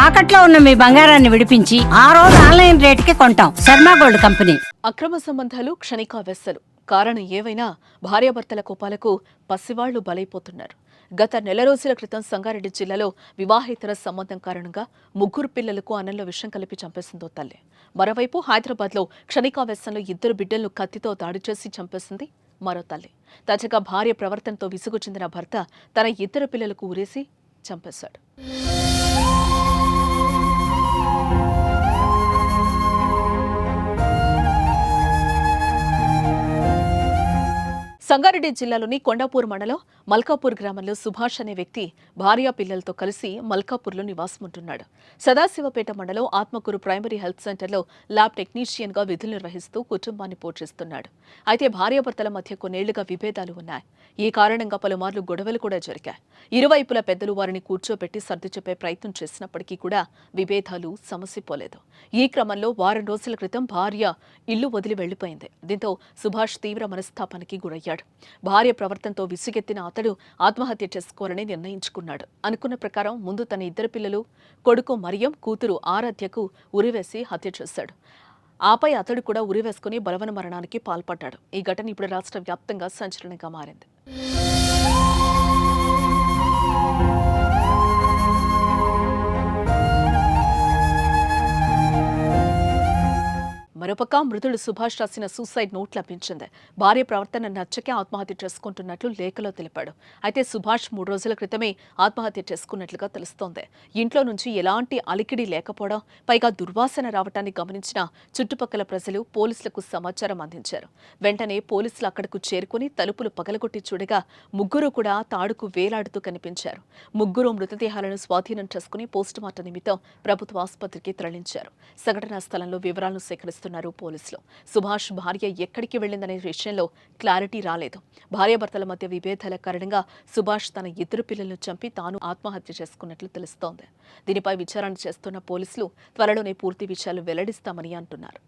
తాకట్లో ఉన్న మీ బంగారాన్ని విడిపించి ఆ రోజు ఆన్లైన్ రేటుకి కొంటాం. Sharma gold company. అక్రమ సంబంధాలు క్షణికావేశలు. కారణం ఏవైనా భార్యాభర్తల కోపాలకు పసివాళ్లు బలైపోతున్నారు. గత నెల రోజుల క్రితం సంగారెడ్డి జిల్లాలో వివాహేతర సంబంధం కారణంగా ముగ్గురు పిల్లలకు అన్నంలో విషం కలిపి చంపేసిందో తల్లి. మరోవైపు హైదరాబాద్లో క్షణికావేశంలో ఇద్దరు బిడ్డలను కత్తితో దాడి చేసి చంపేసింది మరో తల్లి. తాజాగా భార్య ప్రవర్తనతో విసుగు చెందిన భర్త తన ఇద్దరు పిల్లలకు ఉరేసి చంపేశాడు. సంగారెడ్డి జిల్లాలోని కొండాపూర్ మండలం మల్కాపూర్ గ్రామంలో సుభాష్ అనే వ్యక్తి భార్యా పిల్లలతో కలిసి మల్కాపూర్లో నివాసముంటున్నాడు. సదాశివపేట మండలం ఆత్మకూరు ప్రైమరీ హెల్త్ సెంటర్లో ల్యాబ్ టెక్నీషియన్గా విధులు నిర్వహిస్తూ కుటుంబాన్ని పోషిస్తున్నాడు. అయితే భార్యాభర్తల మధ్య కొన్నేళ్లుగా విభేదాలు ఉన్నాయి. ఈ కారణంగా పలుమార్లు గొడవలు కూడా జరిగాయి. ఇరువైపుల పెద్దలు వారిని కూర్చోబెట్టి సర్ది చెప్పే ప్రయత్నం చేసినప్పటికీ కూడా విభేదాలు సమసిపోలేదు. ఈ క్రమంలో వారం రోజుల క్రితం భార్య ఇల్లు వదిలి వెళ్లిపోయింది. దీంతో సుభాష్ తీవ్ర మనస్తాపానికి గురయ్యాడు. భార్య ప్రవర్తనతో విసుగెత్తిన అతడు ఆత్మహత్య చేసుకోవాలని నిర్ణయించుకున్నాడు. అనుకున్న ప్రకారం ముందు తన ఇద్దరు పిల్లలు, కొడుకు మరియం, కూతురు ఆరాధ్యకు ఉరివేసి హత్య చేశాడు. ఆపై అతడు కూడా ఉరివేసుకుని బలవన మరణానికి పాల్పడ్డాడు. ఈ ఘటన ఇప్పుడు రాష్ట్ర వ్యాప్తంగా సంచలనంగా మారింది. మరోపక్క మృతుడు సుభాష్ రాసిన సూసైడ్ నోట్ లభించింది. భార్య ప్రవర్తన నచ్చకే ఆత్మహత్య చేసుకుంటున్నట్లు లేఖలో తెలిపాడు. అయితే సుభాష్ 3 రోజుల క్రితమే ఆత్మహత్య చేసుకున్నట్లుగా తెలుస్తోంది. ఇంట్లో నుంచి ఎలాంటి అలికిడి లేకపోవడం, పైగా దుర్వాసన రావటాన్ని గమనించిన చుట్టుపక్కల ప్రజలు పోలీసులకు సమాచారం అందించారు. వెంటనే పోలీసులు అక్కడకు చేరుకుని తలుపులు పగలగొట్టి చూడగా ముగ్గురు కూడా తాడుకు వేలాడుతూ కనిపించారు. ముగ్గురు మృతదేహాలను స్వాధీనం చేసుకుని పోస్టుమార్టం నిమిత్తం ప్రభుత్వ ఆసుపత్రికి తరలించారు. సంఘటనా స్థలంలో వివరాలను సేకరిస్తున్నారు పోలీసులు. సుభాష్ భార్య ఎక్కడికి వెళ్లిందనే విషయంలో క్లారిటీ రాలేదు. భార్యాభర్తల మధ్య విభేదాల కారణంగా సుభాష్ తన ఇద్దరు పిల్లలను చంపి తాను ఆత్మహత్య చేసుకున్నట్లు తెలుస్తోంది. దీనిపై విచారణ చేస్తున్న పోలీసులు త్వరలోనే పూర్తి విషయాలు వెల్లడిస్తామని అంటున్నారు.